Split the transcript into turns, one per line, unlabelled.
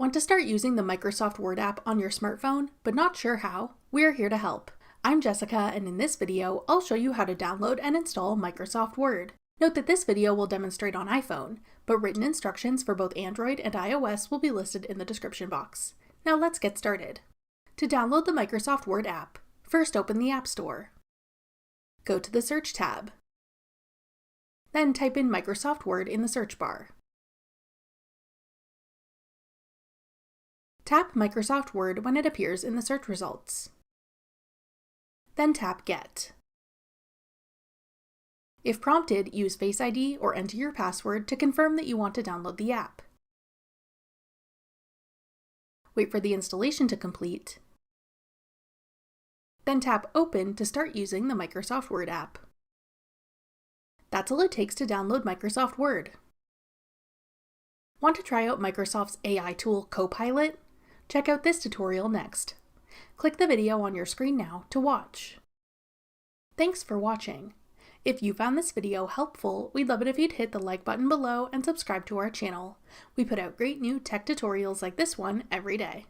Want to start using the Microsoft Word app on your smartphone, but not sure how? We're here to help. I'm Jessica, and in this video, I'll show you how to download and install Microsoft Word. Note that this video will demonstrate on iPhone, but written instructions for both Android and iOS will be listed in the description box. Now let's get started. To download the Microsoft Word app, first open the App Store. Go to the Search tab. Then type in Microsoft Word in the search bar. Tap Microsoft Word when it appears in the search results. Then tap Get. If prompted, use Face ID or enter your password to confirm that you want to download the app. Wait for the installation to complete. Then tap Open to start using the Microsoft Word app. That's all it takes to download Microsoft Word. Want to try out Microsoft's AI tool Copilot? Check out this tutorial next. Click the video on your screen now to watch. Thanks for watching. If you found this video helpful, we'd love it if you'd hit the like button below and subscribe to our channel. We put out great new tech tutorials like this one every day.